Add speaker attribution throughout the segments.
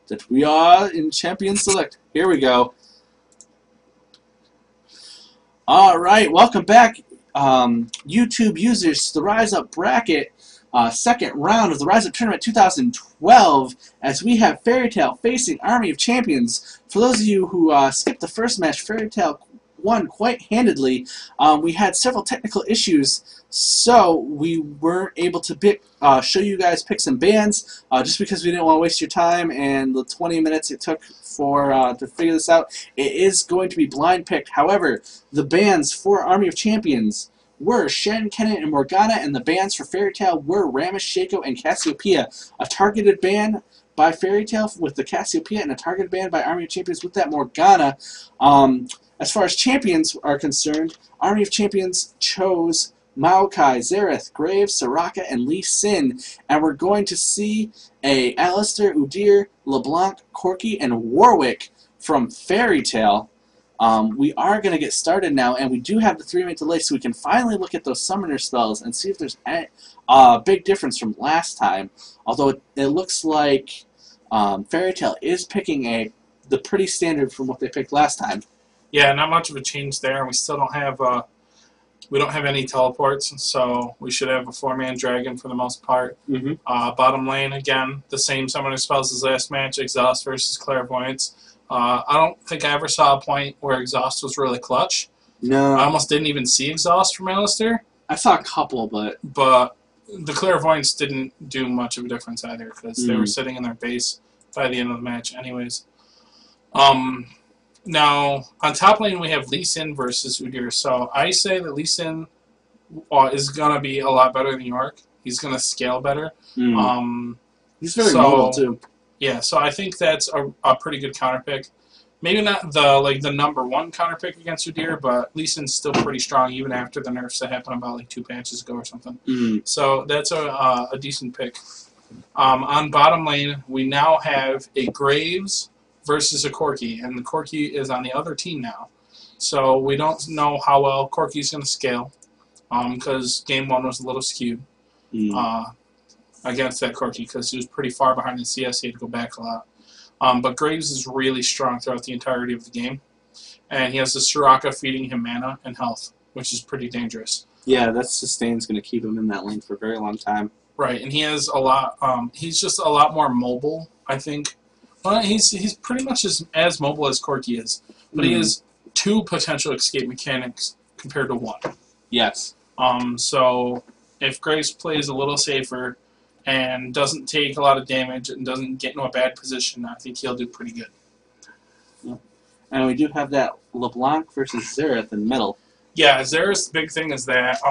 Speaker 1: that we are in Champion Select. Here we go. Alright, welcome back, YouTube users, to the Rise Up Bracket, second round of the Rise Up Tournament 2012, as we have Fairy Tail facing Army of Champions. For those of you who skipped the first match, Fairy Tail won quite handedly. We had several technical issues, so we weren't able to show you guys picks and bans, just because we didn't want to waste your time and the 20 minutes it took for to figure this out. It is going to be blind picked. However, the bans for Army of Champions were Shen, Kennen, and Morgana, and the bans for Fairy Tail were Rammus, Shaco, and Cassiopeia. A targeted ban by Fairy Tail with the Cassiopeia, and a targeted ban by Army of Champions with that Morgana. As far as champions are concerned, Army of Champions chose Maokai, Xerath, Graves, Soraka, and Lee Sin, and we're going to see a Alistair, Udyr, LeBlanc, Corki, and Warwick from Fairy Tail. We are going to get started now, and we do have the 3-minute delay, so we can finally look at those summoner spells and see if there's a big difference from last time. Although it looks like Fairy Tail is picking the pretty standard from what they picked last time.
Speaker 2: Yeah, not much of a change there. We still don't have any teleports, so we should have a 4-man dragon for the most part. Bottom lane, again, the same summoner spells as last match, Exhaust versus Clairvoyance. I don't think I ever saw a point where Exhaust was really clutch.
Speaker 1: No.
Speaker 2: I almost didn't even see Exhaust from Alistair.
Speaker 1: I saw a couple, but
Speaker 2: the Clairvoyance didn't do much of a difference either, because they were sitting in their base by the end of the match anyways. Now, on top lane, we have Lee Sin versus Udyr. So I say that Lee Sin is going to be a lot better than York. He's going to scale better.
Speaker 1: He's very mobile, too.
Speaker 2: Yeah, so I think that's a pretty good counter pick. Maybe not the #1 counter pick against Udyr, but Lee Sin's still pretty strong, even after the nerfs that happened about 2 patches ago or something. So that's a decent pick. On bottom lane, we now have a Graves versus a Corki, and the Corki is on the other team now. So we don't know how well Corki's going to scale, because game 1 was a little skewed against that Corki, because he was pretty far behind in CS. He had to go back a lot. But Graves is really strong throughout the entirety of the game, and he has the Soraka feeding him mana and health, which is pretty dangerous.
Speaker 1: Yeah, that sustain's going to keep him in that lane for a very long time.
Speaker 2: Right, and he has a lot. He's just a lot more mobile, I think. Well, he's pretty much as mobile as Corki is, but he has 2 potential escape mechanics compared to 1.
Speaker 1: Yes.
Speaker 2: So if Graves plays a little safer and doesn't take a lot of damage and doesn't get into a bad position, I think he'll do pretty good.
Speaker 1: Yeah. And we do have that LeBlanc versus Xerath in the middle.
Speaker 2: Yeah, Xerath's big thing is that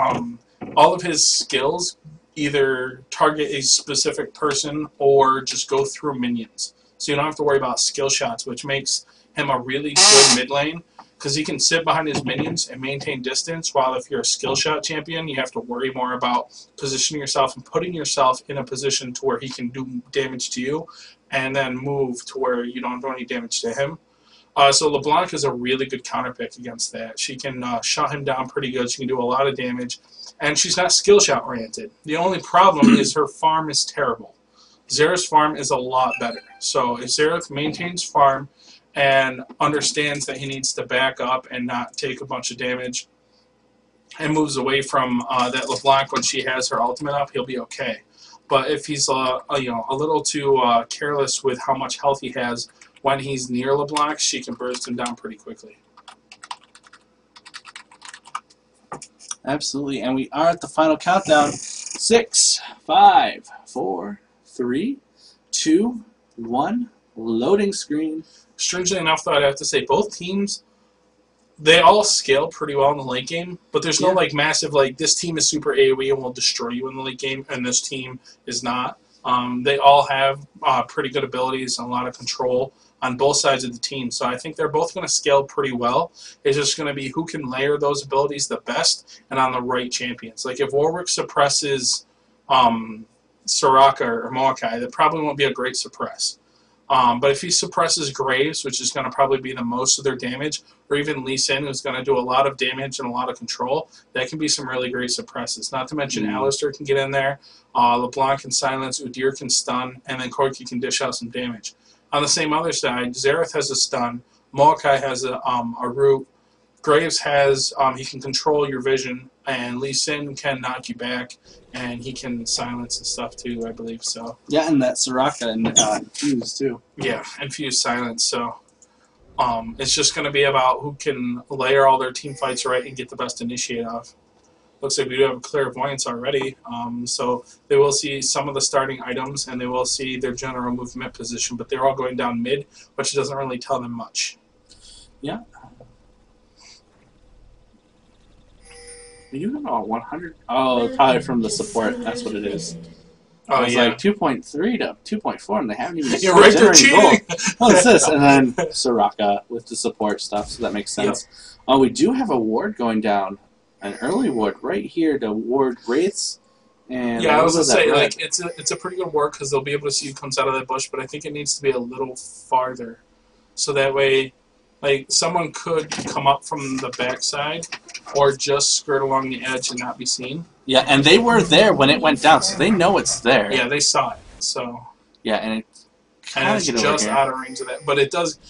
Speaker 2: all of his skills either target a specific person or just go through minions. So you don't have to worry about skill shots, which makes him a really good mid lane, because he can sit behind his minions and maintain distance, while if you're a skill shot champion, you have to worry more about positioning yourself and putting yourself in a position to where he can do damage to you, and then move to where you don't do any damage to him. So LeBlanc is a really good counter pick against that. She can shut him down pretty good. She can do a lot of damage, and she's not skill shot oriented. The only problem is her farm is terrible. Xerath's farm is a lot better. So if Xerath maintains farm and understands that he needs to back up and not take a bunch of damage and moves away from that LeBlanc when she has her ultimate up, he'll be okay. But if he's a little too careless with how much health he has when he's near LeBlanc, she can burst him down pretty quickly.
Speaker 1: Absolutely, and we are at the final countdown. 6, 5, 4, 3, 2, 1. Loading screen.
Speaker 2: Strangely enough, though, I'd have to say both teams, they all scale pretty well in the late game, but there's no massive, this team is super AoE and will destroy you in the late game, and this team is not. They all have pretty good abilities and a lot of control on both sides of the team, so I think they're both going to scale pretty well. It's just going to be who can layer those abilities the best and on the right champions. Like if Warwick suppresses Soraka or Maokai, that probably won't be a great suppress. But if he suppresses Graves, which is going to probably be the most of their damage, or even Lee Sin, who's going to do a lot of damage and a lot of control, that can be some really great suppresses. Not to mention Alistair can get in there, LeBlanc can silence, Udyr can stun, and then Corki can dish out some damage. On the same other side, Xerath has a stun. Maokai has a root. Graves has he can control your vision, and Lee Sin can knock you back, and he can silence and stuff too, I believe. So
Speaker 1: yeah, and that Soraka and Fuse too.
Speaker 2: yeah, infuse silence. So it's just going to be about who can layer all their team fights right and get the best initiate off. Looks like we do have a clairvoyance already, so they will see some of the starting items, and they will see their general movement position, but they're all going down mid, which doesn't really tell them much.
Speaker 1: Yeah. You have 100? Oh, probably from the support. That's what it is.
Speaker 2: Oh,
Speaker 1: it's like 2.3 to 2.4, and they haven't even.
Speaker 2: You're right, they're cheating.
Speaker 1: What's this? And then Soraka with the support stuff, so that makes sense. Yep. We do have a ward going down. An early ward right here to ward wraiths. And
Speaker 2: yeah, I was gonna say like it's a pretty good ward because they'll be able to see who comes out of that bush, but I think it needs to be a little farther, so that way, like someone could come up from the backside, or just skirt along the edge and not be seen.
Speaker 1: Yeah, and they were there when it went down, so they know it's there.
Speaker 2: Yeah, they saw it. So
Speaker 1: yeah, and
Speaker 2: it's just out of range of that, but it does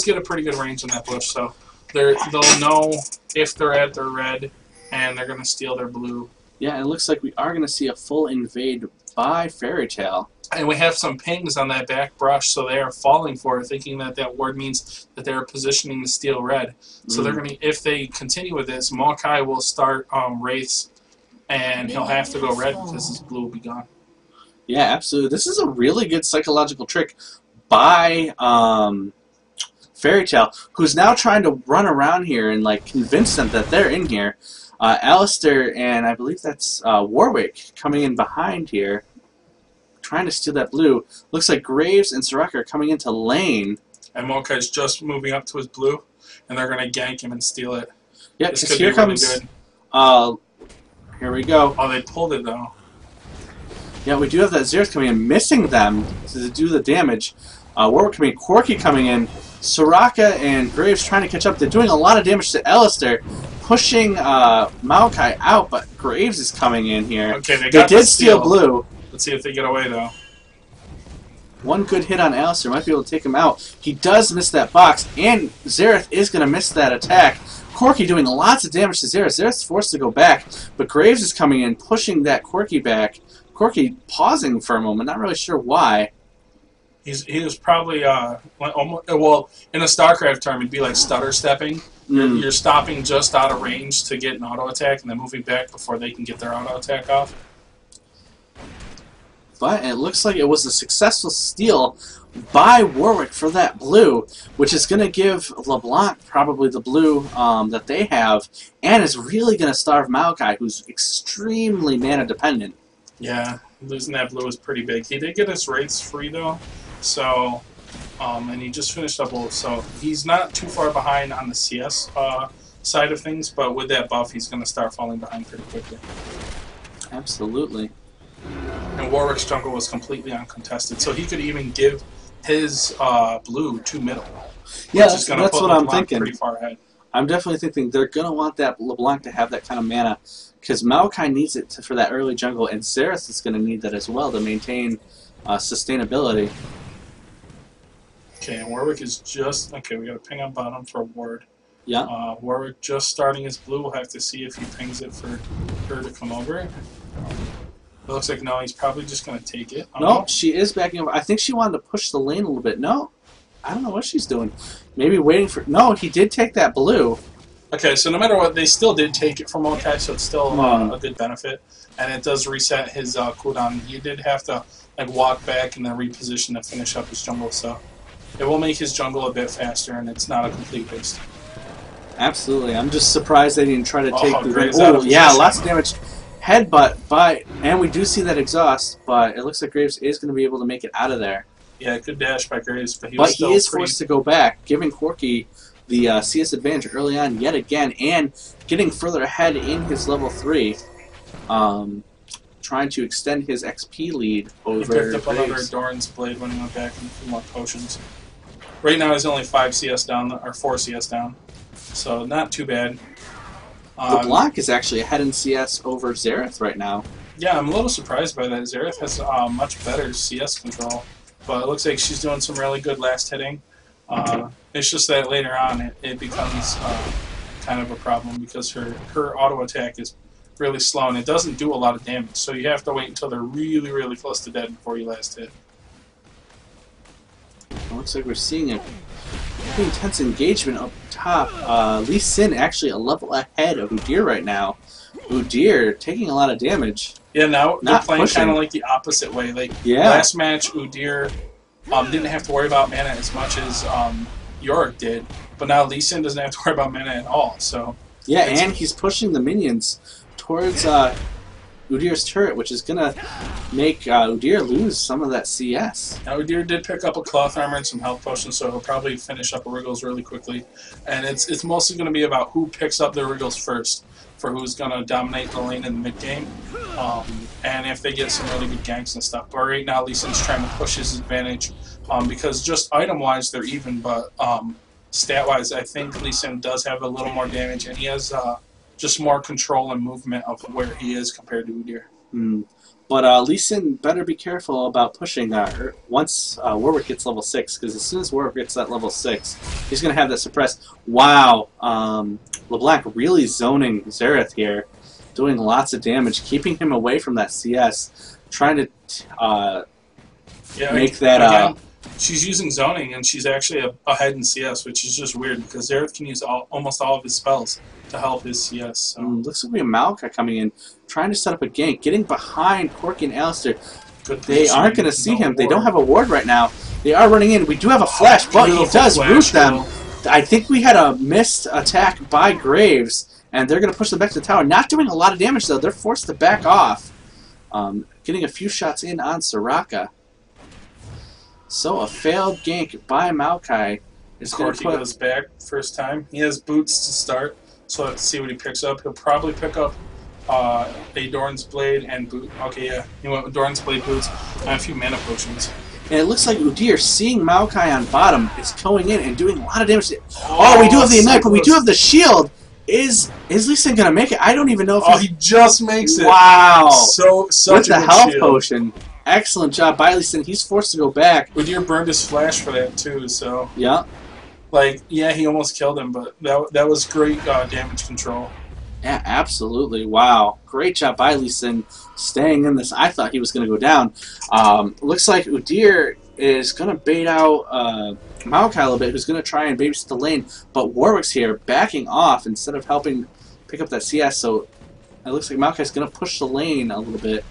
Speaker 2: get a pretty good range in that bush, so they'll know if they're at their red. And they're going to steal their blue.
Speaker 1: Yeah, it looks like we are going to see a full invade by Fairy Tail.
Speaker 2: And we have some pings on that back brush, so they are falling for it, thinking that that ward means that they're positioning to steal red. So they're going to, if they continue with this, Maokai will start Wraiths, and he'll have to go red because his blue will be gone.
Speaker 1: Yeah, absolutely. This is a really good psychological trick by Fairy Tail, who's now trying to run around here and like convince them that they're in here. Alistair and I believe that's Warwick coming in behind here, trying to steal that blue. Looks like Graves and Soraka are coming into lane.
Speaker 2: And Mokai's just moving up to his blue, and they're going to gank him and steal it.
Speaker 1: Yeah, because here comes... Really here we go.
Speaker 2: Oh, they pulled it, though.
Speaker 1: Yeah, we do have that Xerath coming in, missing them to do the damage. Warwick coming in, Corky coming in. Soraka and Graves trying to catch up. They're doing a lot of damage to Alistair, pushing Maokai out, but Graves is coming in here.
Speaker 2: Okay,
Speaker 1: they did steal blue.
Speaker 2: Let's see if they get away, though.
Speaker 1: One good hit on Alistair might be able to take him out. He does miss that box, and Xerath is going to miss that attack. Corky doing lots of damage to Xerath. Xerath's forced to go back, but Graves is coming in, pushing that Corky back. Corky pausing for a moment, not really sure why.
Speaker 2: He was probably, well, in a StarCraft term, it'd be like stutter stepping. You're stopping just out of range to get an auto attack and then moving back before they can get their auto attack off.
Speaker 1: But it looks like it was a successful steal by Warwick for that blue, which is going to give LeBlanc probably the blue that they have, and is really going to starve Maokai, who's extremely mana dependent.
Speaker 2: Yeah, losing that blue is pretty big. He did get his wraiths free, though. So, and he just finished up both, so he's not too far behind on the CS side of things, but with that buff, he's going to start falling behind pretty quickly.
Speaker 1: Absolutely.
Speaker 2: And Warwick's jungle was completely uncontested, so he could even give his blue to middle.
Speaker 1: Yeah, that's what I'm thinking.
Speaker 2: Pretty far ahead.
Speaker 1: I'm definitely thinking they're going to want that LeBlanc to have that kind of mana, because Maokai needs it for that early jungle, and Xerath is going to need that as well to maintain sustainability.
Speaker 2: Okay, and Warwick is just... Okay, we got a ping on bottom for a ward.
Speaker 1: Yeah.
Speaker 2: Warwick just starting his blue. We'll have to see if he pings it for her to come over. It looks like no, he's probably just going to take it.
Speaker 1: No, she is backing over. I think she wanted to push the lane a little bit. No, I don't know what she's doing. Maybe waiting for... No, he did take that blue.
Speaker 2: Okay, so no matter what, they still did take it from Maokai, so it's still a good benefit. And it does reset his cooldown. He did have to like walk back and then reposition to finish up his jungle, so it will make his jungle a bit faster, and it's not a complete waste.
Speaker 1: Absolutely. I'm just surprised they didn't try to take the...
Speaker 2: Graves
Speaker 1: Oh, yeah, lots of damage. Headbutt by... And we do see that exhaust, but it looks like Graves is going to be able to make it out of there.
Speaker 2: Yeah, good dash by Graves, but he
Speaker 1: is forced to go back, giving Corky the CS advantage early on yet again, and getting further ahead in his level 3. Trying to extend his XP lead over...
Speaker 2: He picked up another Doran's Blade when he went back and a few more potions. Right now he's only 5 CS down, or 4 CS down, so not too bad.
Speaker 1: LeBlanc is actually ahead in CS over Xerath right now.
Speaker 2: Yeah, I'm a little surprised by that. Xerath has much better CS control, but it looks like she's doing some really good last hitting. It's just that later on it becomes kind of a problem because her auto attack is really slow and it doesn't do a lot of damage. So you have to wait until they're really, really close to dead before you last hit.
Speaker 1: It looks like we're seeing a pretty intense engagement up top. Lee Sin actually a level ahead of Udyr right now. Udyr taking a lot of damage.
Speaker 2: Yeah, now they're
Speaker 1: Not
Speaker 2: playing
Speaker 1: pushing.
Speaker 2: kind of like the opposite way. Like
Speaker 1: Yeah.
Speaker 2: last match, Udyr didn't have to worry about mana as much as Yorick did, but now Lee Sin doesn't have to worry about mana at all. So
Speaker 1: Yeah, and he's pushing the minions towards Udyr's turret, which is gonna make Udyr lose some of that CS.
Speaker 2: now Udyr did pick up a cloth armor and some health potions, so he'll probably finish up Wriggles really quickly. And it's mostly going to be about who picks up their Wriggles first, for who's going to dominate the lane in the mid game, and if they get some really good ganks and stuff. But right now, Lee Sin's trying to push his advantage because just item wise they're even, but stat wise I think Lee Sin does have a little more damage, and he has just more control and movement of where he is compared to Udyr.
Speaker 1: But Lee Sin better be careful about pushing once Warwick gets level 6, because as soon as Warwick gets that level 6, he's going to have that suppressed. Wow, LeBlanc really zoning Xerath here, doing lots of damage, keeping him away from that CS, trying to make that...
Speaker 2: Again, she's using zoning, and she's actually ahead in CS, which is just weird, because Xerath can use almost all of his spells to help his CS. So.
Speaker 1: Looks like we have Maokai coming in, trying to set up a gank, getting behind Corki and Alistair.
Speaker 2: Good
Speaker 1: They
Speaker 2: positioning,
Speaker 1: aren't going to see
Speaker 2: no
Speaker 1: him.
Speaker 2: ward.
Speaker 1: They don't have a ward right now. They are running in. We do have a flash, but he
Speaker 2: Beautiful
Speaker 1: does
Speaker 2: flash,
Speaker 1: root them.
Speaker 2: though.
Speaker 1: I think we had a missed attack by Graves, and they're going to push them back to the tower. Not doing a lot of damage, though. They're forced to back off. Getting a few shots in on Soraka. So a failed gank by Maokai is going
Speaker 2: Corki
Speaker 1: to put...
Speaker 2: goes back first time. He has boots to start, so let's see what he picks up. He'll probably pick up a Doran's Blade and boot. Okay, yeah, he went with Doran's Blade boots and a few mana potions.
Speaker 1: And it looks like Udyr, seeing Maokai on bottom, is going in and doing a lot of damage. Oh, we do have the Ignite, but we do have the shield. Is Lee Sin going to make it? I don't even know if
Speaker 2: he just makes it.
Speaker 1: Wow.
Speaker 2: Such
Speaker 1: With
Speaker 2: a
Speaker 1: the
Speaker 2: good
Speaker 1: health
Speaker 2: shield.
Speaker 1: potion. Excellent job by Lee Sin. He's forced to go back.
Speaker 2: Udyr burned his flash for that too, so
Speaker 1: Yeah.
Speaker 2: like yeah, he almost killed him, but that was great damage control.
Speaker 1: Yeah, absolutely. Wow. Great job by Lee Sin staying in this. I thought he was going to go down. Looks like Udyr is going to bait out Maokai a little bit, who's going to try and babysit the lane. But Warwick's here, backing off instead of helping pick up that CS. So it looks like Maokai's going to push the lane a little bit.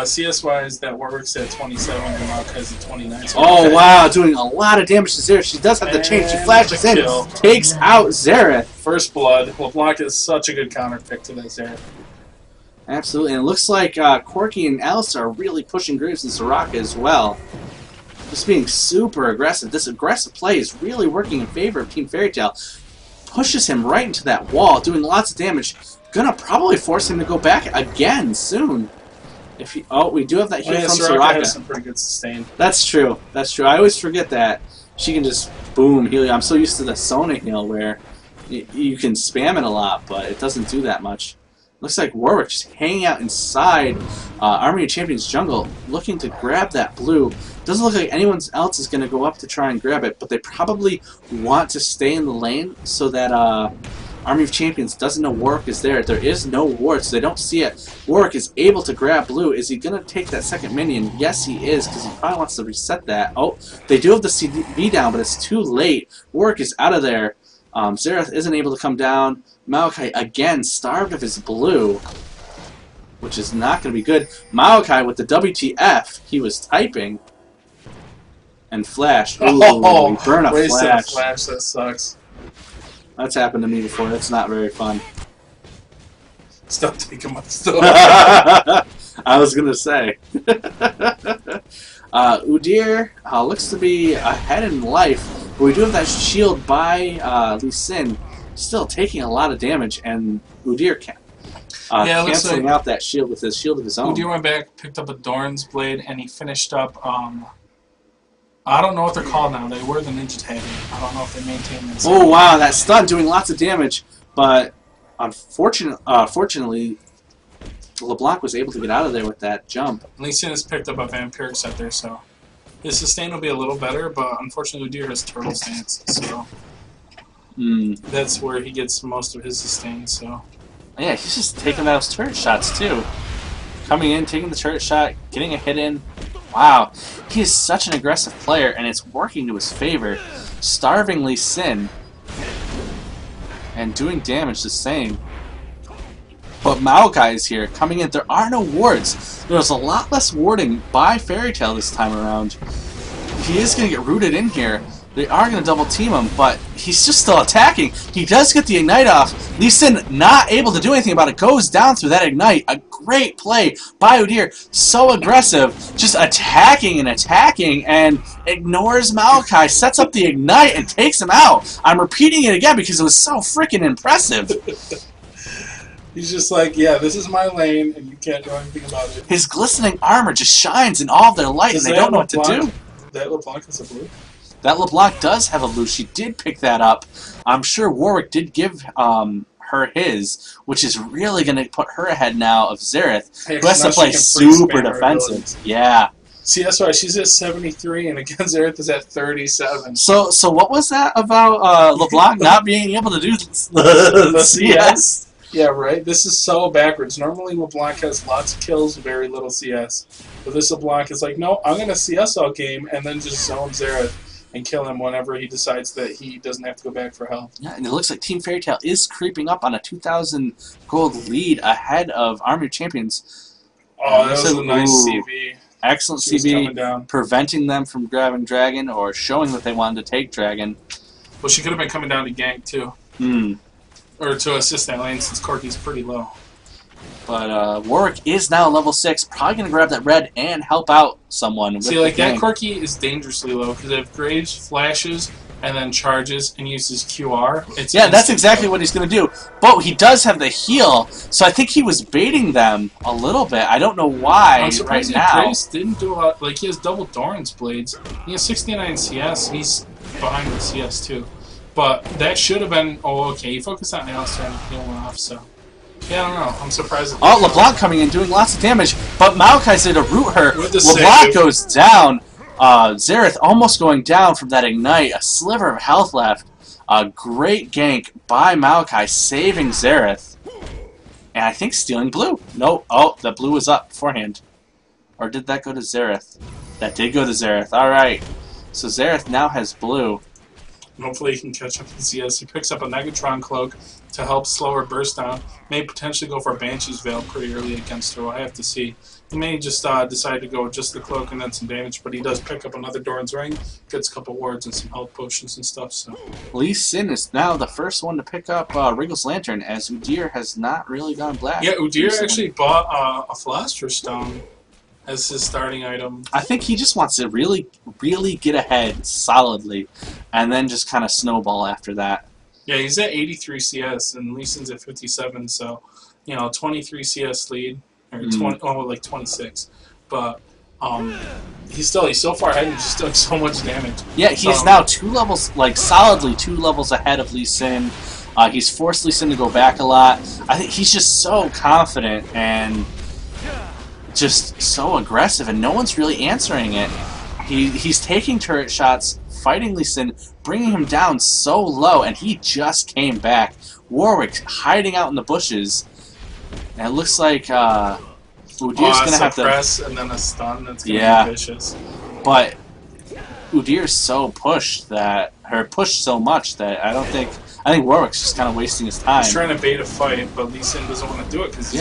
Speaker 2: CS-wise, that Warwick's at 27 and Maokai's at 29. So
Speaker 1: Oh,
Speaker 2: okay.
Speaker 1: wow. Doing a lot of damage to Xerath. She does have the change. She
Speaker 2: And
Speaker 1: flashes
Speaker 2: the
Speaker 1: in,
Speaker 2: kill.
Speaker 1: takes out Xerath.
Speaker 2: First blood. LeBlanc is such a good counter pick to that Xerath.
Speaker 1: Absolutely, and it looks like Corki and Alistair are really pushing Graves and Soraka as well. Just being super aggressive. This aggressive play is really working in favor of Team Fairy Tail. Pushes him right into that wall, doing lots of damage. Gonna probably force him to go back again soon. If he, we do have that heal from
Speaker 2: Soraka has
Speaker 1: Soraka.
Speaker 2: some pretty good sustain.
Speaker 1: That's true. That's true. I always forget that. She can just boom heal you. I'm so used to the Sona heal where you can spam it a lot, but it doesn't do that much. Looks like Warwick just hanging out inside Army of Champions jungle, looking to grab that blue. Doesn't look like anyone else is going to go up to try and grab it, but they probably want to stay in the lane so that Army of Champions doesn't know Warwick is there. There is no ward, so they don't see it. Warwick is able to grab blue. Is he going to take that second minion? Yes, he is, because he probably wants to reset that. Oh, they do have the CV down, but it's too late. Warwick is out of there. Xerath isn't able to come down. Maokai, again, starved of his blue, which is not going to be good. Maokai with the WTF he was typing. And flash. Ooh, we burn a
Speaker 2: wasted
Speaker 1: flash.
Speaker 2: a flash. That sucks.
Speaker 1: That's happened to me before. That's not very fun.
Speaker 2: Stop taking my stuff.
Speaker 1: I was going to say. Udyr looks to be ahead in life. But we do have that shield by Lee Sin. Still taking a lot of damage, and Udyr canceling out that shield with his shield of his own.
Speaker 2: Udyr went back, picked up a Doran's Blade, and he finished up. I don't know what they're called now. They were the Ninja Tag. I don't know if they maintain them.
Speaker 1: Oh wow, that stun doing lots of damage, but fortunately, LeBlanc was able to get out of there with that jump.
Speaker 2: Lee Sin has picked up a Vampiric Scepter, so His sustain will be a little better, but unfortunately Udyr has turtle stance, so that's where he gets most of his sustain. So
Speaker 1: yeah, he's just taking those turret shots too. Coming in, taking the turret shot, getting a hit in. Wow, he is such an aggressive player, and it's working to his favor. Starving Lee Sin and doing damage the same. But Maokai is here, coming in. There are no wards. There's a lot less warding by Fairy Tail this time around. He is going to get rooted in here. They are going to double team him, but he's just still attacking. He does get the Ignite off. Lee Sin not able to do anything about it. Goes down through that Ignite. A great play by Udyr. So aggressive. Just attacking and ignores Maokai. Sets up the Ignite and takes him out. I'm repeating it again because it was so freaking impressive.
Speaker 2: he's just like, yeah, this is my lane, and you can't do anything about it.
Speaker 1: His glistening armor just shines in all of their light, and they don't know what to do.
Speaker 2: That LeBlanc is a blue?
Speaker 1: That LeBlanc does have a blue. She did pick that up. I'm sure Warwick did give her his, which is really going to put her ahead now of Xerath, who has to play super defensive. Yeah.
Speaker 2: See, that's why she's at 73, and again, Xerath is at 37.
Speaker 1: So what was that about LeBlanc not being able to do the CS?
Speaker 2: Yeah, right? This is so backwards. Normally, LeBlanc has lots of kills, very little CS. But this LeBlanc is like, no, I'm going to CS all game, and then just zone Xerath and kill him whenever he decides that he doesn't have to go back for help.
Speaker 1: Yeah, and it looks like Team Fairy Tail is creeping up on a 2,000 gold lead ahead of Army of Champions.
Speaker 2: Oh, that was a nice CV.
Speaker 1: Excellent CV, preventing them from grabbing Dragon or showing that they wanted to take Dragon.
Speaker 2: Well, she could have been coming down to gank, too. Or to assist that lane, since Corki's pretty low.
Speaker 1: But Warwick is now level 6, probably going to grab that red and help out someone.
Speaker 2: See, like, that Corki is dangerously low, because if Graves flashes and then charges and uses QR, it's
Speaker 1: that's exactly what he's going to do. But he does have the heal, so I think he was baiting them a little bit. I don't know why
Speaker 2: I'm surprised
Speaker 1: right now.
Speaker 2: Graves didn't do a lot. Like, he has double Doran's blades. He has 69 CS. He's behind with CS, too. But that should have been... Oh, okay. He focused on Alistair and heal went off, so... Yeah, I don't know. I'm surprised.
Speaker 1: Oh, LeBlanc coming in, doing lots of damage, but Maokai's there to root her. LeBlanc goes down. Xerath almost going down from that Ignite. A sliver of health left. A great gank by Maokai, saving Xerath. And I think stealing blue. No. Oh, the blue was up beforehand. Or did that go to Xerath? That did go to Xerath. Alright. So Xerath now has blue.
Speaker 2: Hopefully he can catch up to CS. He picks up a Negatron Cloak to help slow her burst down. May potentially go for a Banshee's Veil pretty early against her. We'll have to see. He may just decide to go with just the Cloak and then some damage, but he does pick up another Doran's Ring, gets a couple wards and some health potions and stuff. So
Speaker 1: Lee Sin is now the first one to pick up Wriggle's Lantern, as Udyr has not really gone black.
Speaker 2: Yeah, Udyr actually bought a Philosopher's Stone as his starting item.
Speaker 1: I think he just wants to really get ahead solidly, and then just kind of snowball after that.
Speaker 2: Yeah, he's at 83 CS, and Lee Sin's at 57, so, 23 CS lead, or 26. But he's so far ahead, and he's just doing so much damage.
Speaker 1: Yeah, he's now 2 levels, solidly 2 levels ahead of Lee Sin. He's forced Lee Sin to go back a lot. I think he's just so confident and just so aggressive, and no one's really answering it. He's taking turret shots, fighting Lee Sin, bringing him down so low, and he just came back. Warwick hiding out in the bushes, and it looks like Udyr's going to have to
Speaker 2: press and then a stun. That's going to be vicious.
Speaker 1: But Udyr's so pushed so much that I think Warwick's just kind of wasting his time.
Speaker 2: He's trying to bait a fight, but Lee Sin doesn't want to do it because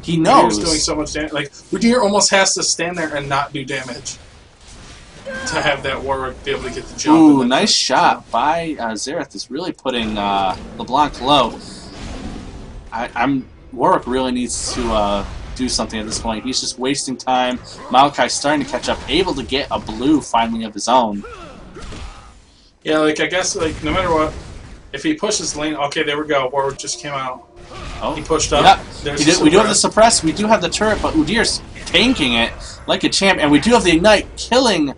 Speaker 1: he knows
Speaker 2: Udyr's doing so much damage. Like, Udyr almost has to stand there and not do damage to have that Warwick be able to get the jump.
Speaker 1: Ooh, nice shot by Xerath. Is really putting LeBlanc low. Warwick really needs to do something at this point. He's just wasting time. Maokai's starting to catch up, able to get a blue finally of his own.
Speaker 2: Yeah, I guess, no matter what, if he pushes lane, okay, there we go. Warwick just came out.
Speaker 1: Oh,
Speaker 2: he pushed up.
Speaker 1: Yep. We do have the suppress. We do have the turret, but Udyr's tanking it like a champ, and we do have the Ignite killing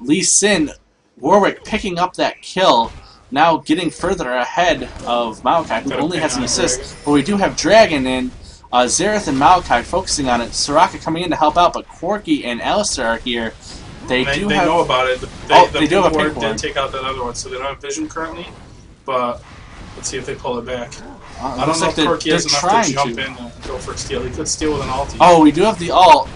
Speaker 1: Lee Sin. Warwick picking up that kill, now getting further ahead of Maokai, who only has an assist. But we do have Dragon in. Xerath and Maokai focusing on it. Soraka coming in to help out, but Corki and Alistair are here. They
Speaker 2: know about it.
Speaker 1: They do have a pink
Speaker 2: did take out that other one, so they don't have vision currently. But let's see if they pull it back. I don't know if Corky has enough to jump in and go for a steal. He could steal with an ulti.
Speaker 1: Oh, we do have the ult.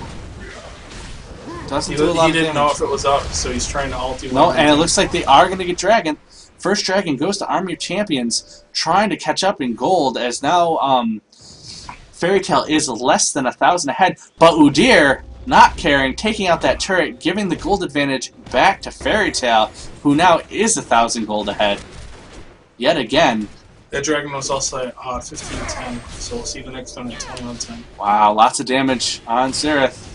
Speaker 2: He didn't know if it was up, so he's trying to ulti.
Speaker 1: No, and it looks like they are going to get Dragon. First Dragon goes to Army of Champions, trying to catch up in gold, as now Fairy Tail is less than 1,000 ahead. But Udyr, not caring, taking out that turret, giving the gold advantage back to Fairy Tail, who now is 1,000 gold ahead. Yet again.
Speaker 2: That Dragon was also at 15-10, so we'll see the next one at 21-10.
Speaker 1: Wow, lots of damage on Xerath.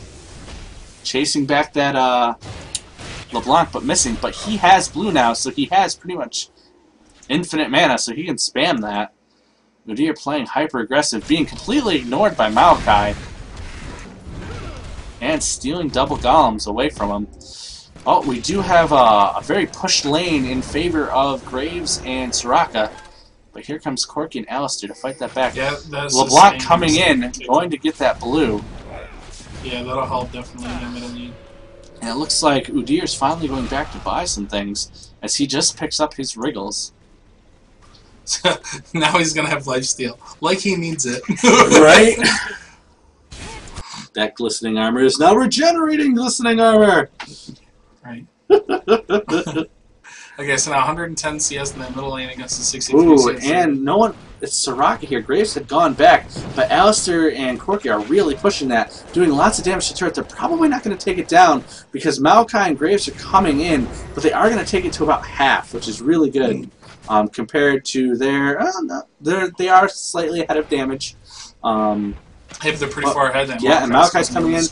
Speaker 1: Chasing back that LeBlanc, but missing. But he has blue now, so he has pretty much infinite mana, so he can spam that. Udyr playing hyper-aggressive, being completely ignored by Maokai. And stealing double golems away from him. Oh, we do have a very pushed lane in favor of Graves and Soraka. But here comes Corky and Alistair to fight that back.
Speaker 2: Yeah,
Speaker 1: LeBlanc coming in, going to get that blue.
Speaker 2: Yeah, that'll help definitely in the middle lane.
Speaker 1: And it looks like Udyr's finally going back to buy some things, as he just picks up his Wriggles.
Speaker 2: Now he's going to have lifesteal. Like he needs it.
Speaker 1: Right? That glistening armor is now regenerating glistening armor! Right.
Speaker 2: Okay, so now 110 CS in that middle lane against the 63
Speaker 1: Ooh,
Speaker 2: CS.
Speaker 1: and no one... It's Soraka here. Graves had gone back, but Alistair and Corky are really pushing that, doing lots of damage to turret. They're probably not going to take it down because Maokai and Graves are coming in, but they are going to take it to about half, which is really good compared to their... they are slightly ahead of damage.
Speaker 2: Hey, but they're pretty far ahead then.
Speaker 1: Yeah, and Maokai's coming in.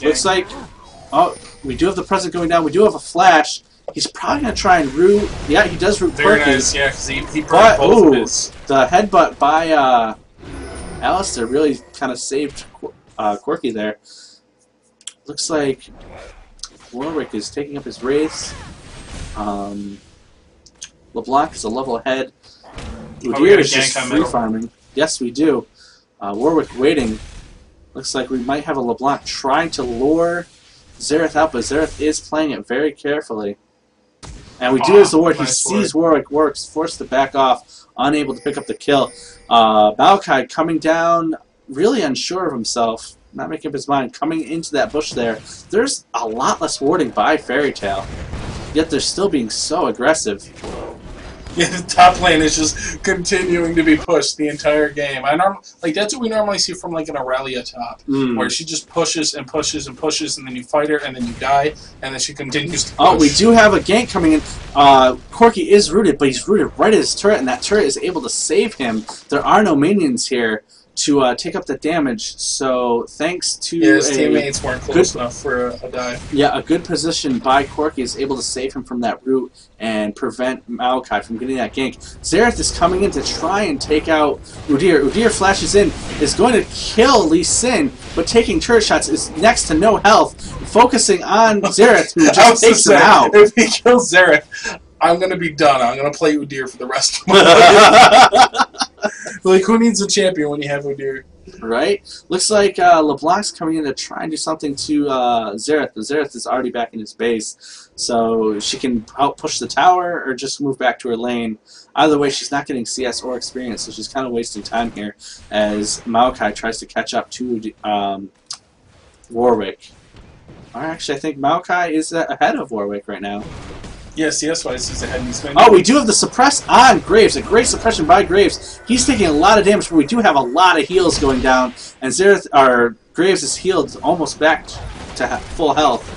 Speaker 1: Looks like... Oh, we do have the Present going down. We do have a Flash. He's probably going to try and root... Yeah, he does root
Speaker 2: Very
Speaker 1: Corky.
Speaker 2: nice, yeah, because he brought both of his...
Speaker 1: The headbutt by Alistair really kind of saved Corky there. Looks like Warwick is taking up his race. LeBlanc is a level ahead. Udyr is just free farming. Yes, we do. Warwick waiting. Looks like we might have a LeBlanc trying to lure Xerath out, but Xerath is playing it very carefully. And we do his award. He sees Warwick. Warwick's forced to back off, unable to pick up the kill. Maokai coming down, really unsure of himself, not making up his mind, coming into that bush there. There's a lot less warding by Fairy Tail, yet they're still being so aggressive.
Speaker 2: Yeah, the top lane is just continuing to be pushed the entire game. That's what we normally see from like an Aurelia top, where she just pushes and pushes and pushes, and then you fight her, and then you die, and then she continues to push.
Speaker 1: Oh, we do have a gank coming in. Corky is rooted, but he's rooted right at his turret, and that turret is able to save him. There are no minions here to take up the damage, so thanks to
Speaker 2: his teammates weren't close enough for a dive.
Speaker 1: Yeah, a good position by Corky is able to save him from that root and prevent Maokai from getting that gank. Xerath is coming in to try and take out Udyr. Udyr flashes in, is going to kill Lee Sin, but taking turret shots is next to no health, focusing on Xerath, who just takes him out.
Speaker 2: If he kills Xerath, I'm going to be done. I'm going to play Udyr for the rest of my life. Like, who needs a champion when you have Udyr?
Speaker 1: Right? Looks like LeBlanc's coming in to try and do something to Xerath. But Xerath is already back in his base, so she can help push the tower or just move back to her lane. Either way, she's not getting CS or experience, so she's kind of wasting time here as Maokai tries to catch up to Warwick. Or actually, I think Maokai is ahead of Warwick right now.
Speaker 2: Yeah, CS-wise, he's ahead.
Speaker 1: Oh, we do have the suppress on Graves. A great suppression by Graves. He's taking a lot of damage, but we do have a lot of heals going down. And Graves is healed almost back to full health.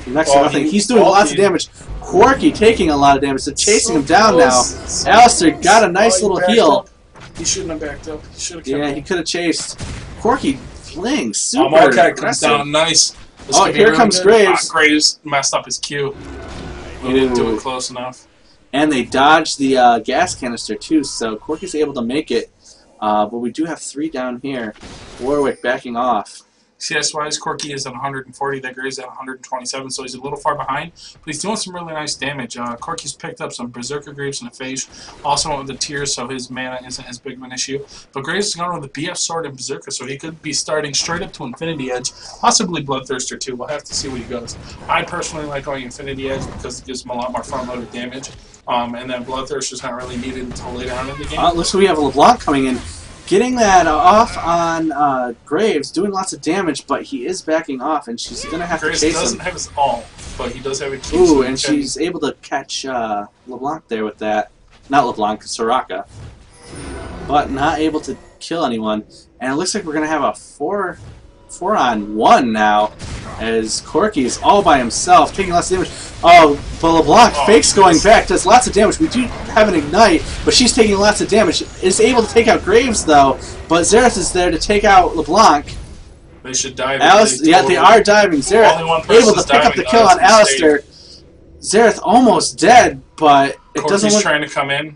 Speaker 1: Next to nothing. He's doing lots of damage. Corky taking a lot of damage. They're chasing him down now. Alistair got a nice little heal.
Speaker 2: He shouldn't have backed up. He should have kept
Speaker 1: he could have chased. Corky fling. Super
Speaker 2: Maokai comes down nice.
Speaker 1: Here comes Graves.
Speaker 2: Graves messed up his Q. He didn't do it close enough.
Speaker 1: And they dodged the gas canister too, so Corky's able to make it. But we do have 3 down here. Warwick backing off.
Speaker 2: CS-wise, Corki is at 140, that Graves at 127, so he's a little far behind, but he's doing some really nice damage. Corki's picked up some Berserker Greaves and a Phage, also went with the Tears, so his mana isn't as big of an issue. But Graves is going with the BF Sword and Berserker, so he could be starting straight up to Infinity Edge, possibly Bloodthirster too. We'll have to see where he goes. I personally like going Infinity Edge because it gives him a lot more front-loaded damage, and then Bloodthirster is not really needed until later on in the game.
Speaker 1: Looks like we have a LeBlanc coming in. Getting that off on Graves, doing lots of damage, but he is backing off, and she's going to have
Speaker 2: Graves
Speaker 1: to chase
Speaker 2: doesn't
Speaker 1: him.
Speaker 2: have his all, but he does have a key.
Speaker 1: Ooh, and she's able to catch LeBlanc there with that. Not LeBlanc, Soraka. But not able to kill anyone. And it looks like we're going to have a 4-on-1 now, as Corki's all by himself, taking lots of damage. Oh, but LeBlanc fakes going back, does lots of damage. We do have an Ignite, but she's taking lots of damage. Is able to take out Graves, though, but Xerath is there to take out LeBlanc.
Speaker 2: They should dive.
Speaker 1: Yeah, they are diving. Xerath able to pick up the kill on Alistair. Xerath almost dead, but it doesn't look...
Speaker 2: trying to come in.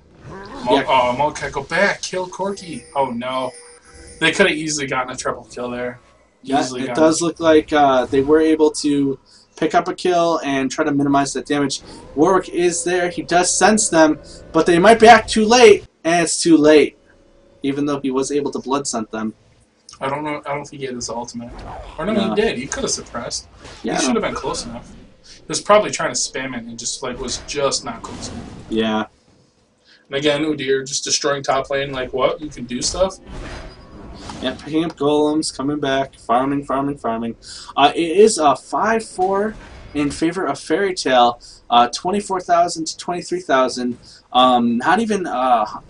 Speaker 2: Mokai, go back. Kill Corki. Oh, no. They could have easily gotten a triple kill there.
Speaker 1: Yeah, it does look like they were able to pick up a kill and try to minimize that damage. Warwick is there. He does sense them, but they might be back too late, and it's too late, even though he was able to blood scent them.
Speaker 2: I don't know. I don't think he had his ultimate. Or no, he did. He could have suppressed.
Speaker 1: Yeah,
Speaker 2: he should have been close enough. He was probably trying to spam it and just was just not close enough.
Speaker 1: Yeah.
Speaker 2: And again, Udyr just destroying top lane. Like, what? You can do stuff?
Speaker 1: Yeah, picking up golems, coming back, farming. It is a 5-4 in favor of Fairy Tail, 24,000 to 23,000. Not even a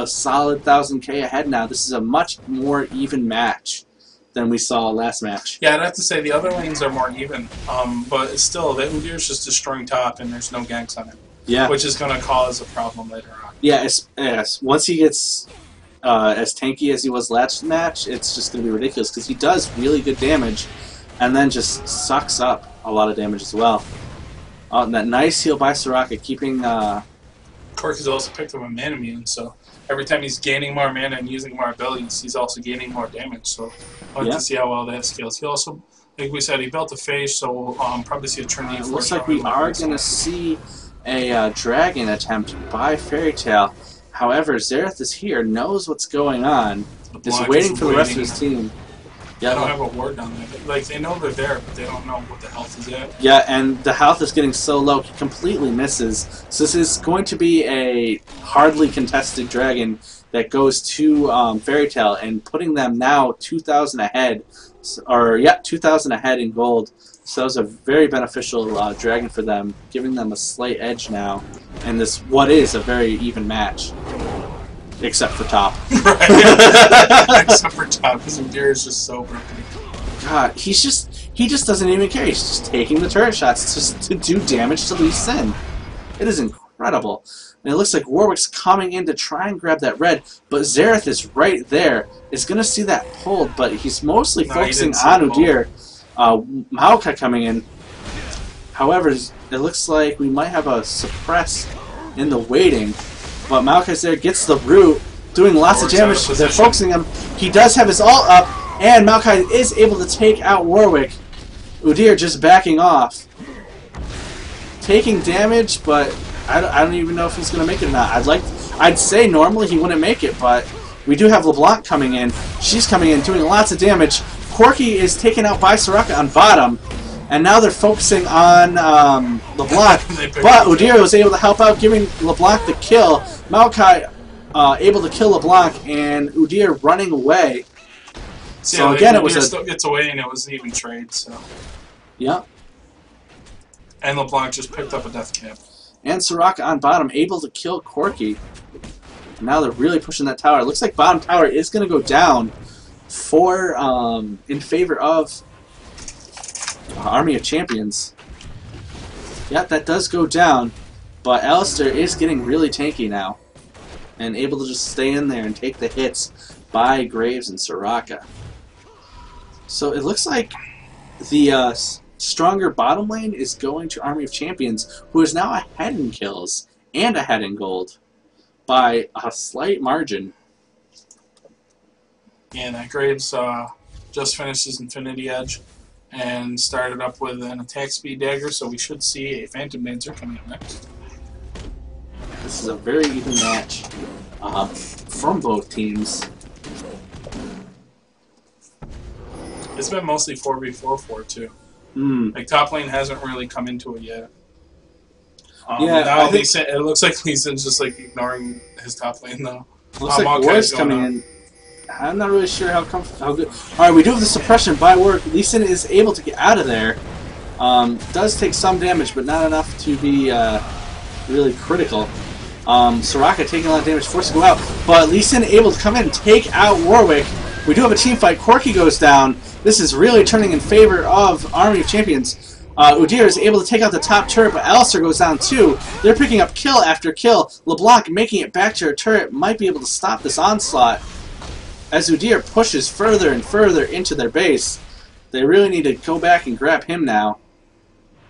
Speaker 1: solid 1,000K ahead now. This is a much more even match than we saw last match.
Speaker 2: Yeah, I'd have to say the other lanes are more even, but it's still, that Udyr's just destroying top and there's no ganks on it.
Speaker 1: Yeah.
Speaker 2: Which is going to cause a problem later on.
Speaker 1: Yeah, yes. Once he gets as tanky as he was last match, it's just going to be ridiculous because he does really good damage and then just sucks up a lot of damage as well. And that nice heal by Soraka, keeping...
Speaker 2: Corki's also picked up a mana immune, so every time he's gaining more mana and using more abilities, he's also gaining more damage, so I'd like to see how well that scales. He also, like we said, he built a Phage, so we'll probably see a Trinity.
Speaker 1: It looks like we are going to see a dragon attempt by Fairy Tail. However, Xerath is here, knows what's going on, is waiting for the rest of his team.
Speaker 2: Yeah, they don't have a ward down there. Like, they know they're there, but they don't know what the health is at.
Speaker 1: Yeah, and the health is getting so low, he completely misses. So this is going to be a hardly contested dragon that goes to Fairy Tail, and putting them now 2,000 ahead. 2,000 ahead in gold. So that was a very beneficial dragon for them, giving them a slight edge now. And this, what is a very even match. Except for top.
Speaker 2: Right. Except for top, because Udyr is just so broken.
Speaker 1: God, he just doesn't even care. He's just taking the turret shots just to do damage to Lee Sin. It is incredible. And it looks like Warwick's coming in to try and grab that red, but Xerath is right there. Is going to see that pulled, but he's mostly focusing on Udyr. Maokai coming in. However, it looks like we might have a suppress in the waiting. But Maokai's there, gets the root, doing lots of damage. They're focusing him. He does have his ult up, and Maokai is able to take out Warwick. Udyr just backing off. Taking damage, but I don't even know if he's going to make it or not. I'd say normally he wouldn't make it, but we do have LeBlanc coming in. She's coming in, doing lots of damage. Corki is taken out by Soraka on bottom. And now they're focusing on LeBlanc, but Udyr was able to help out, giving LeBlanc the kill. Maokai able to kill LeBlanc, and Udyr running away. So again, it was
Speaker 2: still gets away, and it was an even trade. So
Speaker 1: yeah.
Speaker 2: And LeBlanc just picked up a death cap.
Speaker 1: And Soraka on bottom, able to kill Corki. And now they're really pushing that tower. It looks like bottom tower is going to go down for in favor of Army of Champions. Yeah, that does go down, but Alistair is getting really tanky now, and able to just stay in there and take the hits by Graves and Soraka. So it looks like the stronger bottom lane is going to Army of Champions, who is now ahead in kills and ahead in gold by a slight margin.
Speaker 2: Yeah, that Graves just finished his Infinity Edge and started up with an attack speed dagger, so we should see a Phantom Dancer coming up next.
Speaker 1: This is a very even match from both teams.
Speaker 2: It's been mostly 4v4 too.
Speaker 1: Mm.
Speaker 2: Like, top lane hasn't really come into it yet.
Speaker 1: Yeah,
Speaker 2: now it looks like Lee Sin's just like ignoring his top lane though.
Speaker 1: Looks like War's coming in. I'm not really sure how good. All right, we do have the suppression by War. Lee Sin is able to get out of there. Does take some damage, but not enough to be really critical. Soraka taking a lot of damage, forced to go out, but Lee Sin able to come in and take out Warwick. We do have a team fight. Corki goes down. This is really turning in favor of Army of Champions. Udyr is able to take out the top turret, but Alistair goes down too. They're picking up kill after kill. LeBlanc making it back to her turret might be able to stop this onslaught. As Udyr pushes further and further into their base, they really need to go back and grab him now.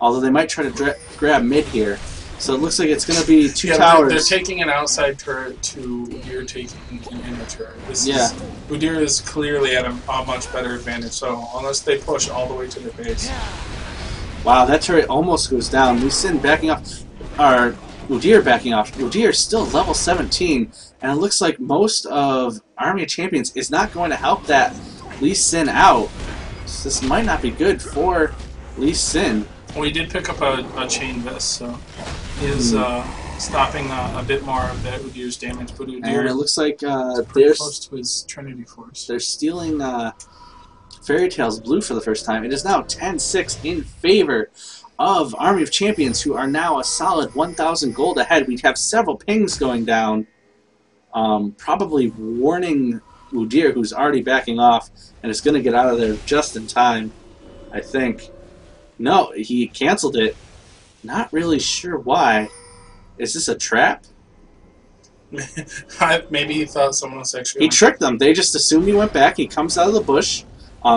Speaker 1: Although they might try to grab mid here. So it looks like it's going to be two towers.
Speaker 2: They're taking an outside turret to Udyr taking an inner turret. Udyr is clearly at a much better advantage, so unless they push all the way to their base.
Speaker 1: Wow, that turret almost goes down. Lee Sin backing off, or Udyr backing off. Udyr is still level 17, and it looks like most of Army of Champions is not going to help that Lee Sin out. So this might not be good for Lee Sin.
Speaker 2: Well, he did pick up a chain vest, so he is stopping a bit more of that Udyr's damage. But Udyr,
Speaker 1: and it looks like they're
Speaker 2: close to his Trinity Force.
Speaker 1: They're stealing Fairy Tail's blue for the first time. It is now 10-6 in favor of Army of Champions, who are now a solid 1,000 gold ahead. We have several pings going down, probably warning Udyr, who's already backing off, and is going to get out of there just in time, I think. No, he canceled it. Not really sure why. Is this a trap?
Speaker 2: Maybe he thought someone was actually...
Speaker 1: He tricked them. They just assumed he went back. He comes out of the bush.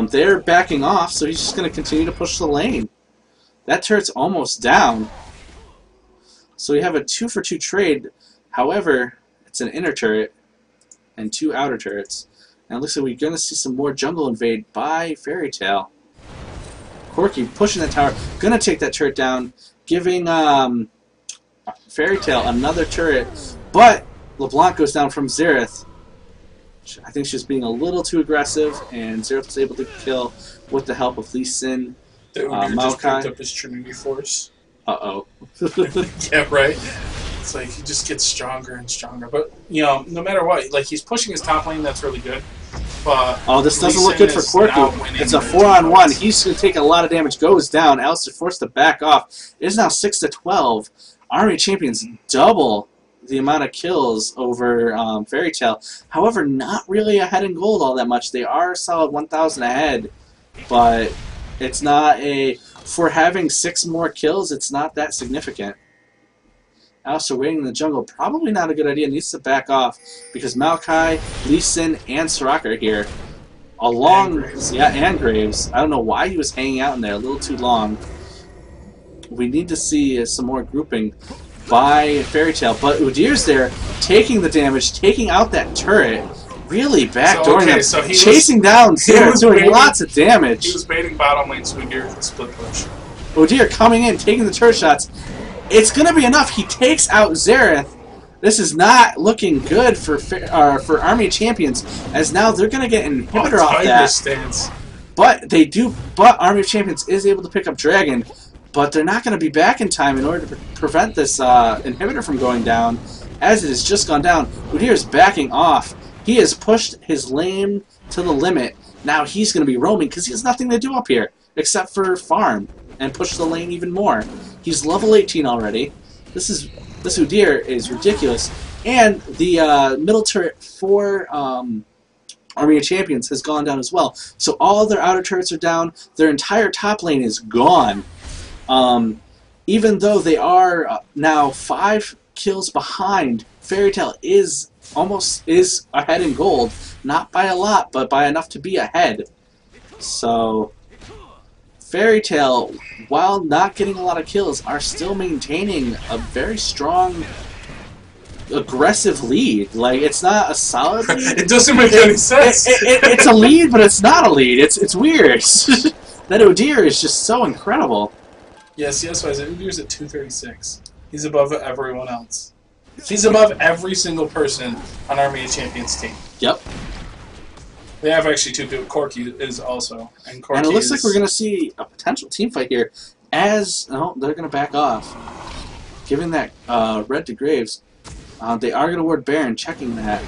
Speaker 1: They're backing off, so he's just going to continue to push the lane. That turret's almost down. So we have a 2-for-2 trade. However, it's an inner turret and 2 outer turrets. And it looks like we're going to see some more jungle invade by Fairy Tail. Corki pushing that tower. Going to take that turret down, giving Fairy Tail another turret. But LeBlanc goes down from Xerath. I think she's being a little too aggressive, and Xerath was able to kill with the help of Lee Sin.
Speaker 2: Udyr just picked up his Trinity Force.
Speaker 1: Uh-oh.
Speaker 2: Yeah, right? It's like he just gets stronger and stronger. But, you know, no matter what, like, he's pushing his top lane, that's really good. But
Speaker 1: oh, this doesn't look good for Corki. It's a 4-on-1. He's going to take a lot of damage. Goes down. Alistair forced to back off. It is now 6-12. Army Champions double the amount of kills over Fairy Tail. However, not really ahead in gold all that much. They are a solid 1,000 ahead, but it's not a... For having 6 more kills, it's not that significant. Alistair waiting in the jungle, probably not a good idea. Needs to back off because Maokai, Lee Sin, and Soraka are here. Along, and Graves. I don't know why he was hanging out in there a little too long. We need to see some more grouping by Fairy Tail, but Udyr's there, taking the damage, taking out that turret, really backdooring them,
Speaker 2: so
Speaker 1: chasing down Xerath, doing lots of damage.
Speaker 2: He was baiting bottom lane, so Udyr could split push.
Speaker 1: Udyr coming in, taking the turret shots. It's going to be enough. He takes out Xerath. This is not looking good for Army Champions, as now they're going to get an inhibitor off that.
Speaker 2: Stance.
Speaker 1: But Army of Champions is able to pick up Dragon, but they're not going to be back in time in order to prevent this inhibitor from going down, as it has just gone down. Udyr is backing off. He has pushed his lane to the limit. Now he's going to be roaming because he has nothing to do up here except for farm and push the lane even more. He's level 18 already. This Udyr is ridiculous. And the middle turret for Army of Champions has gone down as well. So all their outer turrets are down. Their entire top lane is gone. Even though they are now 5 kills behind, Fairy Tail is ahead in gold. Not by a lot, but by enough to be ahead. So Fairy Tail, while not getting a lot of kills, are still maintaining a very strong aggressive lead. Like, it's not a solid lead.
Speaker 2: It doesn't make any sense.
Speaker 1: It's a lead, but it's not a lead. It's weird. That Udyr is just so incredible.
Speaker 2: Yes, Udyr's at 236. He's above everyone else. He's above every single person on Army of Champions team.
Speaker 1: Yep.
Speaker 2: They have actually two people. Corky is also. And
Speaker 1: it looks like we're going to see a potential team fight here as... Oh, they're going to back off. Giving that red to Graves. They are going to ward Baron, checking that.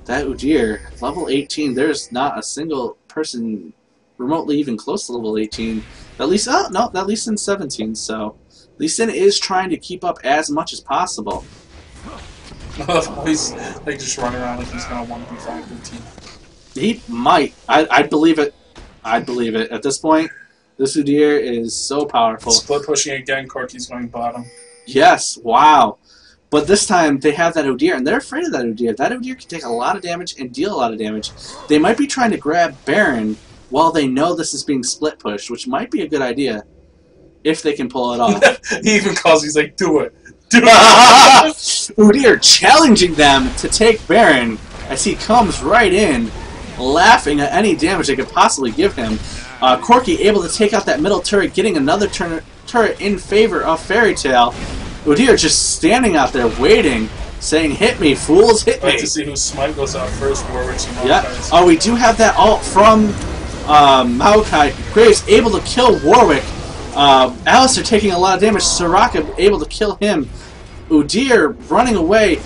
Speaker 1: That Udyr, level 18, there's not a single person remotely even close to level 18. At least, no, at least in 17, so... Lee Sin is trying to keep up as much as possible.
Speaker 2: He's like just running around like he's going to 1v5 the team.
Speaker 1: He might. I'd believe it. I'd believe it. At this point, this Udyr is so powerful.
Speaker 2: Split pushing again, Corky's going bottom.
Speaker 1: Yes, wow. But this time, they have that Udyr, and they're afraid of that Udyr. That Udyr can take a lot of damage and deal a lot of damage. They might be trying to grab Baron while they know this is being split pushed, which might be a good idea. If they can pull it off.
Speaker 2: He even calls, he's like, do it. Do it.
Speaker 1: Udyr challenging them to take Baron as he comes right in, laughing at any damage they could possibly give him. Corky able to take out that middle turret, getting another turret in favor of Fairy Tail. Udyr just standing out there waiting, saying, hit me, fools, hit me.
Speaker 2: Like to see whose smite goes out first, Warwick's and
Speaker 1: Yeah. Oh, we do have that ult from Maokai. Graves able to kill Warwick. Alistair taking a lot of damage. Soraka able to kill him. Udyr running away,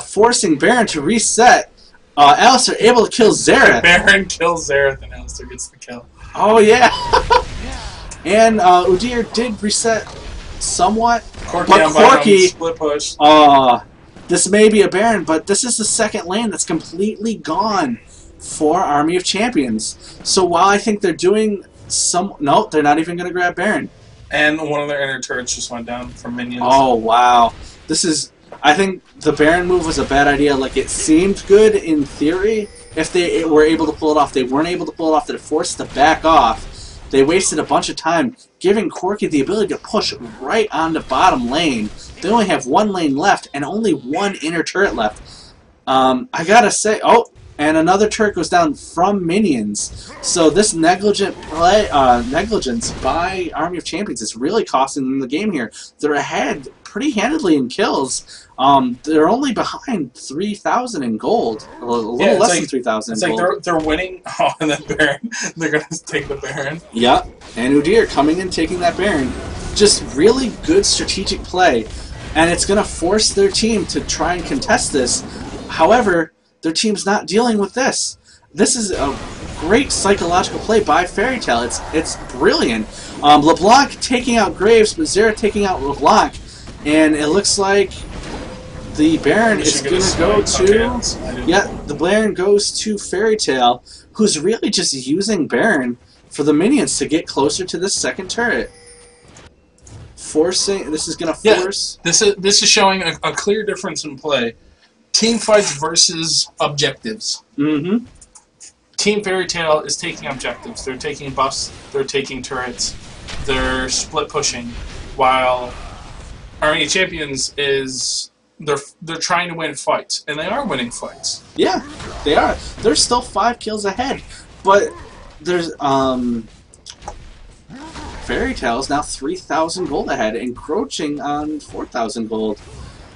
Speaker 1: forcing Baron to reset. Alistair able to kill Xerath.
Speaker 2: Baron kills Xerath and Alistair gets the kill.
Speaker 1: Oh, yeah. And Udyr did reset somewhat.
Speaker 2: Corky, split push.
Speaker 1: This may be a Baron, but this is the second lane that's completely gone for Army of Champions. So while I think they're doing... No, they're not even going to grab Baron.
Speaker 2: And one of their inner turrets just went down from minions.
Speaker 1: Oh, wow. This is... I think the Baron move was a bad idea. Like, it seemed good in theory if they were able to pull it off. They weren't able to pull it off. They're forced to back off. They wasted a bunch of time, giving Corky the ability to push right on the bottom lane. They only have one lane left and only one inner turret left. I gotta say... Oh! And another turret goes down from minions. So this negligence by Army of Champions is really costing them the game here. They're ahead pretty handedly in kills. They're only behind 3,000 in gold. A little less than 3,000 in gold.
Speaker 2: It's like they're winning. Oh, and then Baron. They're going to take the Baron.
Speaker 1: Yep. And Udyr coming in, taking that Baron. Just really good strategic play. And it's going to force their team to try and contest this. However... their team's not dealing with this. This is a great psychological play by Fairy Tail. It's brilliant. LeBlanc taking out Graves, but Xerath taking out LeBlanc. And it looks like the Baron is going to go to... Yeah, the Baron goes to Fairy Tail, who's really just using Baron for the minions to get closer to this second turret. Forcing... This is going to force...
Speaker 2: Yeah, this is showing a clear difference in play. Team fights versus objectives.
Speaker 1: Mm-hmm.
Speaker 2: Team Fairy Tail is taking objectives. They're taking buffs. They're taking turrets. They're split pushing. While Army of Champions is they're trying to win fights, and they are winning fights.
Speaker 1: Yeah, they are. They're still 5 kills ahead, but there's Fairy Tail is now 3,000 gold ahead, encroaching on 4,000 gold.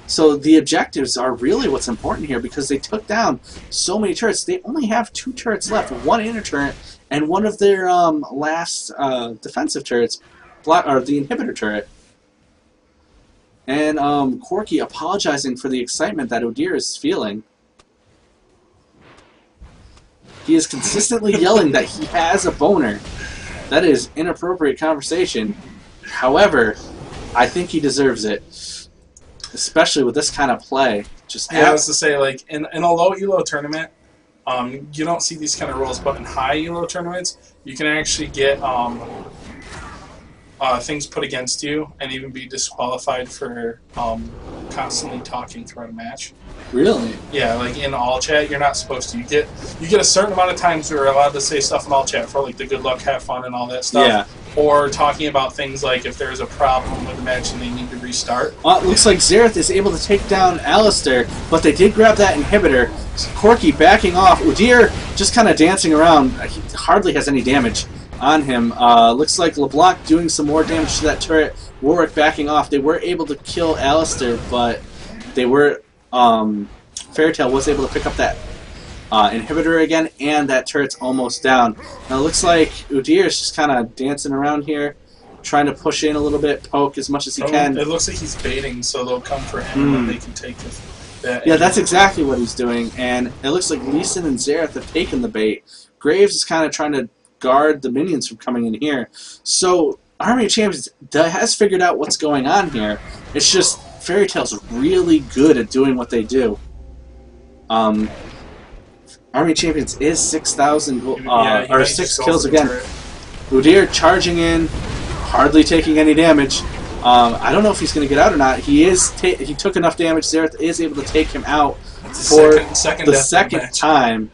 Speaker 1: So the objectives are really what's important here because they took down so many turrets. They only have 2 turrets left, one inner turret and one of their last defensive turrets, or the inhibitor turret. And Corky apologizing for the excitement that Udyr is feeling. He is consistently yelling that he has a boner. That is inappropriate conversation. However, I think he deserves it. Especially with this kind of play.
Speaker 2: I was to say, like, in a low elo tournament, you don't see these kind of rules, but in high elo tournaments, you can actually get things put against you and even be disqualified for constantly talking throughout a match.
Speaker 1: Really?
Speaker 2: Yeah, like in all chat, you're not supposed to. You get a certain amount of times you're allowed to say stuff in all chat for like the good luck, have fun, and all that stuff.
Speaker 1: Yeah.
Speaker 2: or talking about things like if there's a problem with the match and they need to restart.
Speaker 1: It looks like Xerath is able to take down Alistair, but they did grab that inhibitor. Corky backing off. Udyr just kind of dancing around. He hardly has any damage on him. Looks like LeBlanc doing some more damage to that turret. Warwick backing off. They were able to kill Alistair, but they were... Fairytale was able to pick up that inhibitor again, and that turret's almost down. Now it looks like Udyr is just kind of dancing around here, trying to push in a little bit, poke as much as he can.
Speaker 2: It looks like he's baiting, so they'll come for him and they can take that.
Speaker 1: Yeah, that's exactly what he's doing, and it looks like Lee Sin and Xerath have taken the bait. Graves is kind of trying to guard the minions from coming in here. So Army of Champions has figured out what's going on here. It's just Fairytale's really good at doing what they do. Army of Champions is 6,000 or 6 kills again. Udyr charging in, hardly taking any damage. I don't know if he's going to get out or not. He took enough damage. Xerath is able to take him out for the second time.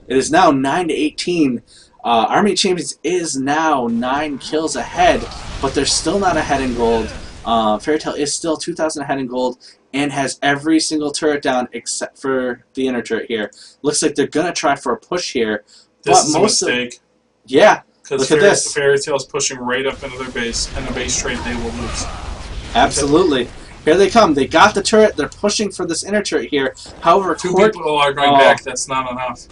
Speaker 1: It is now 9-18. Army of Champions is now 9 kills ahead, but they're still not ahead in gold. Fairytale is still 2,000 ahead in gold and has every single turret down except for the inner turret here. Looks like they're going to try for a push here.
Speaker 2: This is a mistake.
Speaker 1: Yeah,
Speaker 2: because
Speaker 1: look at this.
Speaker 2: Fairytale's pushing right up into their base, and the base trade they will lose.
Speaker 1: Absolutely. Here they come. They got the turret. They're pushing for this inner turret here. However,
Speaker 2: Two people are going back. That's not enough.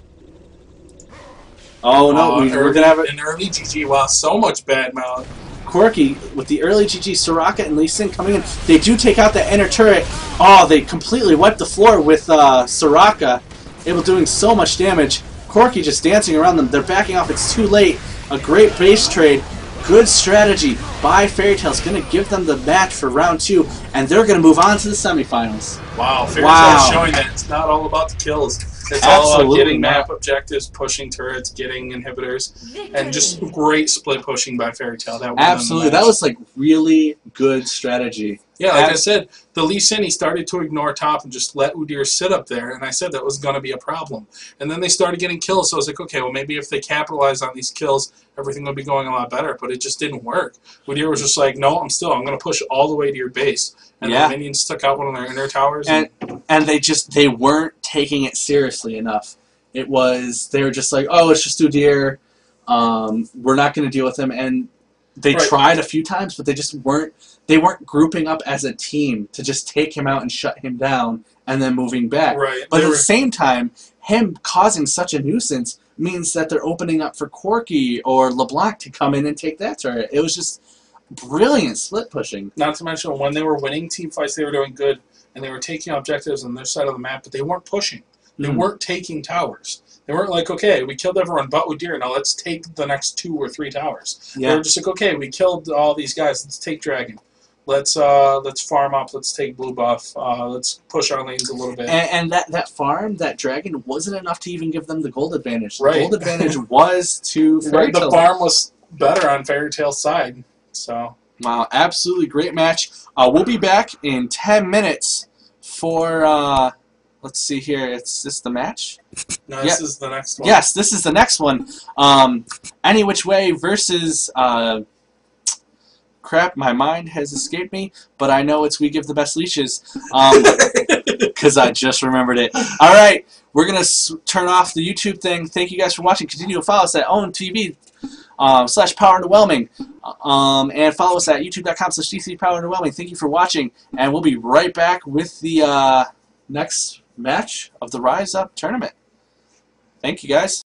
Speaker 1: Oh, no. We're going to have
Speaker 2: an early GG. Wow, so much bad mouth.
Speaker 1: Quirky with the early GG. Soraka and Lee Sin coming in. They do take out the inner turret. Oh, they completely wiped the floor with Soraka. Able doing so much damage. Corky just dancing around them. They're backing off. It's too late. A great base trade. Good strategy by Fairytale. It's going to give them the match for round 2, and they're going to move on to the semifinals.
Speaker 2: Wow, Fairytale's showing that it's not all about the kills. It's all about getting map objectives, pushing turrets, getting inhibitors, and just great split pushing by Fairytale.
Speaker 1: Absolutely. That was like really good strategy.
Speaker 2: Yeah, like I said, the Lee Sin, he started to ignore top and just let Udyr sit up there, and I said that was going to be a problem. And then they started getting kills, so I was like, okay, well, maybe if they capitalize on these kills, everything will be going a lot better, but it just didn't work. Udyr was just like, no, I'm going to push all the way to your base. And the minions took out one of their inner towers.
Speaker 1: And they weren't taking it seriously enough. They were just like, oh, it's just Udyr. We're not going to deal with him. And they tried a few times, but they weren't grouping up as a team to just take him out and shut him down and then moving back.
Speaker 2: Right.
Speaker 1: But at the same time, him causing such a nuisance means that they're opening up for Corky or LeBlanc to come in and take that turret. It was just brilliant split pushing.
Speaker 2: Not to mention, when they were winning team fights, they were doing good, and they were taking objectives on their side of the map, but they weren't pushing. They weren't taking towers. They weren't like, okay, we killed everyone but Udyr, now let's take the next 2 or 3 towers. Yeah. They were just like, okay, we killed all these guys, let's take Dragon. Let's farm up, let's take blue buff, let's push our lanes a little bit.
Speaker 1: And that farm, that Dragon, wasn't enough to even give them the gold advantage.
Speaker 2: Right.
Speaker 1: The gold advantage was to Fairytale.
Speaker 2: The farm was better on Fairytale's side. So
Speaker 1: wow, absolutely great match. We'll be back in 10 minutes for, let's see here, is this the match?
Speaker 2: No, this is the next one.
Speaker 1: Yes, this is the next one. Any Which Way versus, crap, my mind has escaped me, but I know it's We Give the Best Leashes, because I just remembered it. All right, we're going to turn off the YouTube thing. Thank you guys for watching. Continue to follow us at OMTV. /PowerUnderwhelming, and follow us at youtube.com/DCPowerUnderwhelming. Thank you for watching, and we'll be right back with the next match of the Rise Up tournament. Thank you guys.